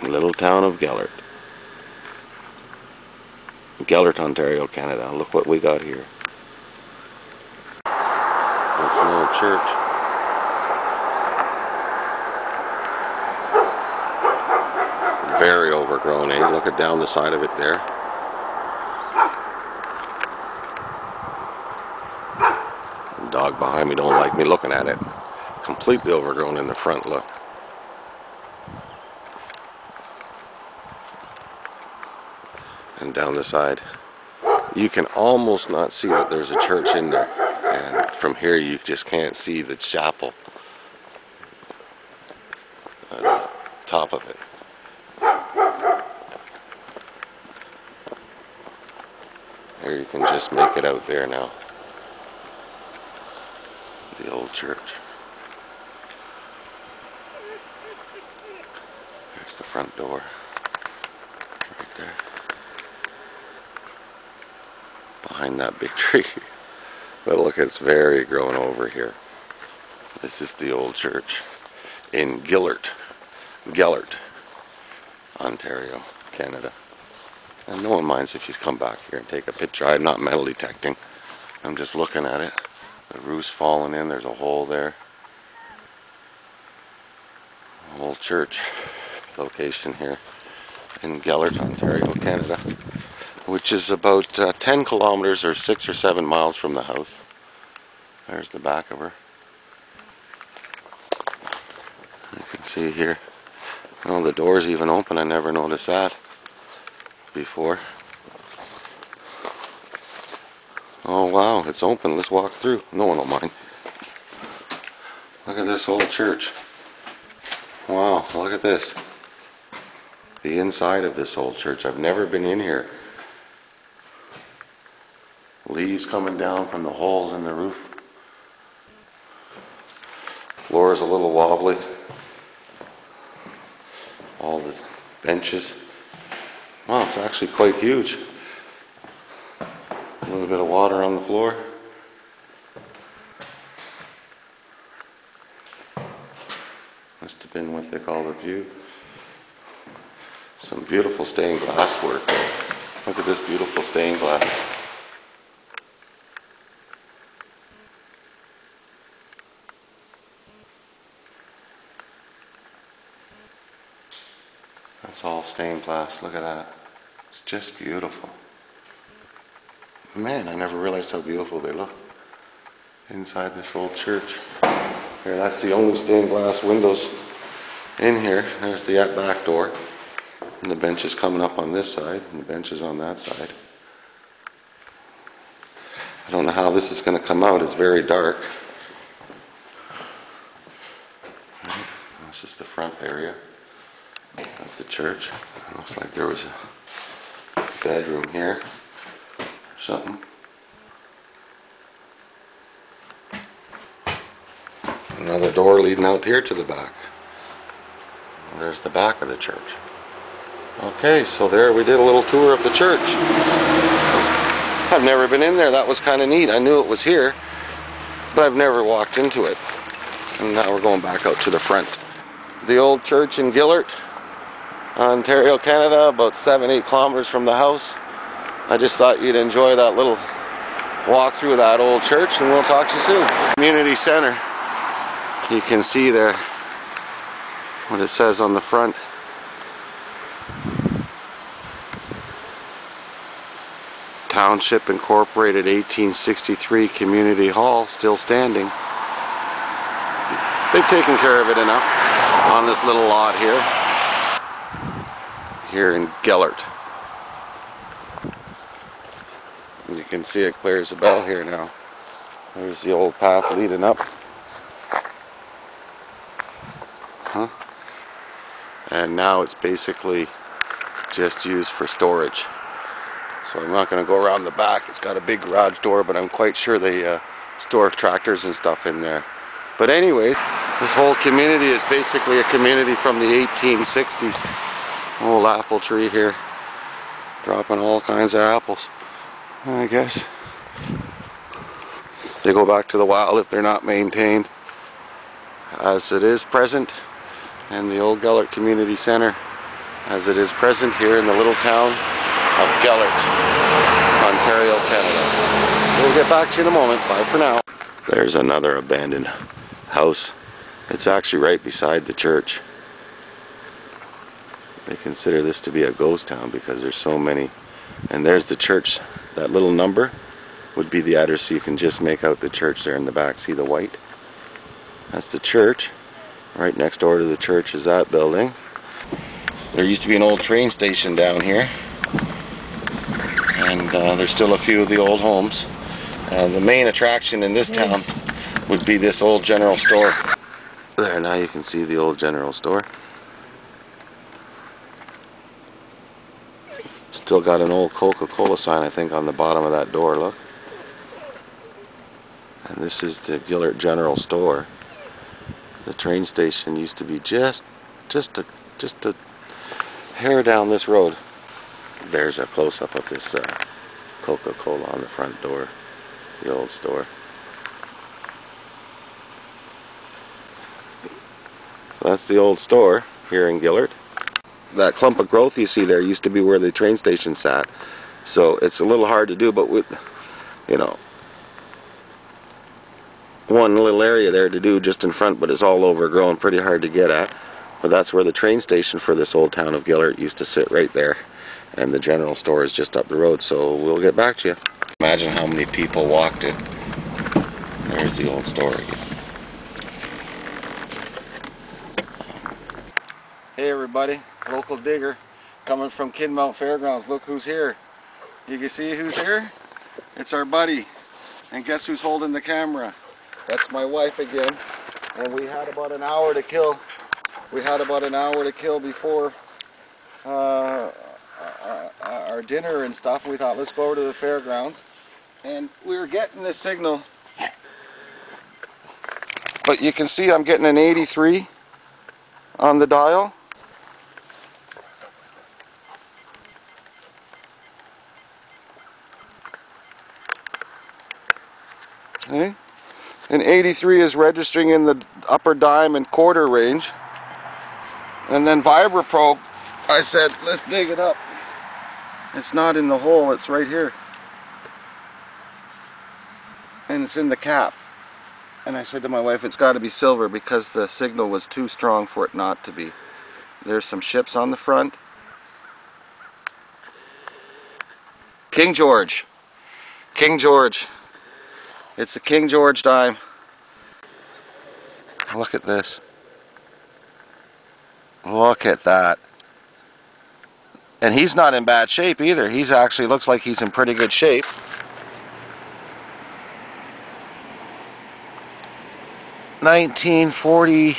Little town of Gellert. Gellert, Ontario, Canada. Look what we got here. It's an old church. Very overgrown, eh? Look at down the side of it there. The dog behind me don't like me looking at it. Completely overgrown in the front, look. And down the side. You can almost not see that there's a church in there. And from here you just can't see the chapel at the top of it. There you can just make it out there now. The old church. There's the front door. Right there. Behind that big tree. But look, it's very grown over here. This is the old church in Gellert, Ontario, Canada. And no one minds if you come back here and take a picture. I'm not metal detecting. I'm just looking at it. The roof's falling in. There's a hole there. Old church location here in Gellert, Ontario, Canada, which is about 10 kilometers or 6 or 7 miles from the house. There's the back of her. You can see here. Oh, the door's even open. I never noticed that before. Oh wow, it's open. Let's walk through. No one will mind. Look at this old church. Wow, look at this. The inside of this old church. I've never been in here. Leaves coming down from the holes in the roof. Floor is a little wobbly. All these benches. Wow, it's actually quite huge. A little bit of water on the floor. Must have been what they call the view. Some beautiful stained glass work. Look at this beautiful stained glass. That's all stained glass. Look at that. It's just beautiful. Man, I never realized how beautiful they look inside this old church. Here, that's the only stained glass windows in here. There's the back door. And the bench is coming up on this side, and the bench is on that side. I don't know how this is going to come out. It's very dark. This is the front area of the church. It looks like there was a bedroom here or something. Another door leading out here to the back. And there's the back of the church. Okay, so there we did a little tour of the church. I've never been in there. That was kind of neat. I knew it was here, but I've never walked into it. And now we're going back out to the front. The old church in Gellert, Ontario, Canada, about 7-8 kilometers from the house. I just thought you'd enjoy that little walk through that old church, and we'll talk to you soon. Community Center. You can see there what it says on the front. Township Incorporated 1863 Community Hall, still standing. They've taken care of it enough on this little lot here in Gellert. And you can see it clear as a bell here now. There's the old path leading up. And now it's basically just used for storage. So I'm not going to go around the back. It's got a big garage door, but I'm quite sure they store tractors and stuff in there. But anyway, this whole community is basically a community from the 1860s. Old apple tree here, dropping all kinds of apples, I guess. They go back to the wild if they're not maintained, as it is present. And the old Gellert Community Center as it is present here in the little town of Gellert, Ontario, Canada. We'll get back to you in a moment. Bye for now. There's another abandoned house. It's actually right beside the church. They consider this to be a ghost town because there's so many. And there's the church. That little number would be the address, so you can just make out the church there in the back. See the white? That's the church. Right next door to the church is that building. There used to be an old train station down here. And there's still a few of the old homes. The main attraction in this town would be this old general store. There, now you can see the old general store. Still got an old Coca-Cola sign, I think, on the bottom of that door, look. And this is the Gellert General Store. The train station used to be just a hair down this road. There's a close-up of this Coca-Cola on the front door, the old store. So that's the old store here in Gellert. That clump of growth you see there used to be where the train station sat. So it's a little hard to do, but with, you know, one little area there to do just in front, but it's all overgrown, pretty hard to get at. But that's where the train station for this old town of Gellert used to sit, right there. And the general store is just up the road, so we'll get back to you. Imagine how many people walked it. There's the old store again. Hey everybody, local digger coming from Kinmount Fairgrounds. Look who's here. You can see who's here? It's our buddy. And guess who's holding the camera? That's my wife again. And we had about an hour to kill. We had about an hour to kill before our dinner and stuff. We thought, let's go over to the fairgrounds. And we were getting this signal. But you can see I'm getting an 83 on the dial. Okay. And 83 is registering in the upper dime and quarter range. And then VibraProbe, I said, let's dig it up. It's not in the hole, it's right here. And it's in the cap. And I said to my wife, it's got to be silver because the signal was too strong for it not to be. There's some ships on the front. King George. King George. It's a King George dime. Look at this. Look at that. And he's not in bad shape either. He's actually looks like he's in pretty good shape. $19.40.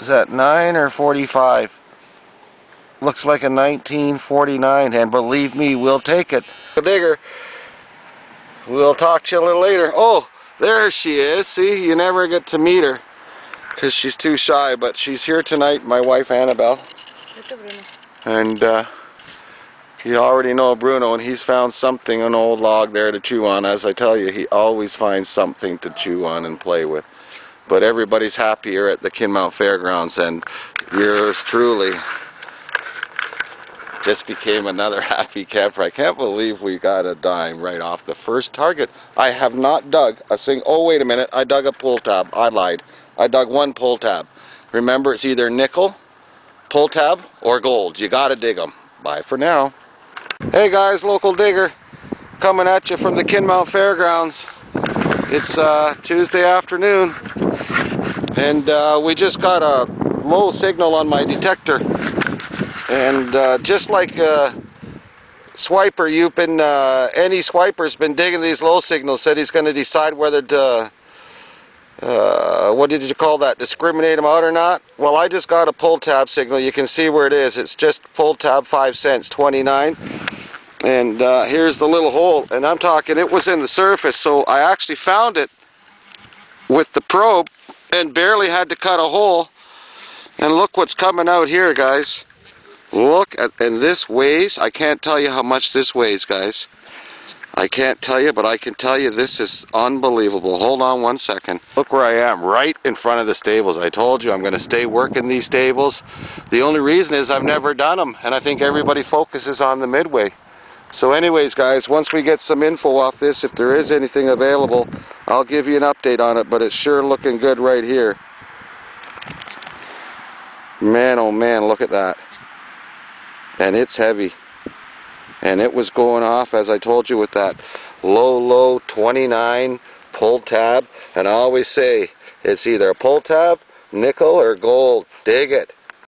Is that 9 or 45? Looks like a 1949, and believe me, we'll take it. Digger. We'll talk to you a little later. Oh, there she is. See, you never get to meet her because she's too shy, but she's here tonight, my wife Annabelle. And you already know Bruno, and he's found something, an old log there to chew on. As I tell you, he always finds something to chew on and play with. But everybody's happy here at the Kinmount Fairgrounds, and yours truly just became another happy camper. I can't believe we got a dime right off the first target. I have not dug a single... Oh, wait a minute. I dug a pull tab. I lied. I dug one pull tab. Remember, it's either nickel, pull tab, or gold. You got to dig them. Bye for now. Hey guys, local digger. Coming at you from the Kinmount Fairgrounds. It's Tuesday afternoon. And we just got a low signal on my detector. And just like Swiper, you've been any Swiper's been digging these low signals. Said he's going to decide whether to what did you call that? Discriminate them out or not? Well, I just got a pull tab signal. You can see where it is. It's just pull tab 5 cents, 29. And here's the little hole. And I'm talking, it was in the surface. So I actually found it with the probe and barely had to cut a hole. And look what's coming out here, guys. Look at, and this weighs, I can't tell you how much this weighs, guys. I can't tell you, but I can tell you this is unbelievable. Hold on one second. Look where I am, right in front of the stables. I told you I'm going to stay working these stables. The only reason is I've never done them, and I think everybody focuses on the midway. So anyways, guys, once we get some info off this, if there is anything available, I'll give you an update on it, but it's sure looking good right here. Man, oh man, look at that. And it's heavy. And it was going off, as I told you, with that low 29 pull tab. And I always say, it's either a pull tab, nickel, or gold. Dig it.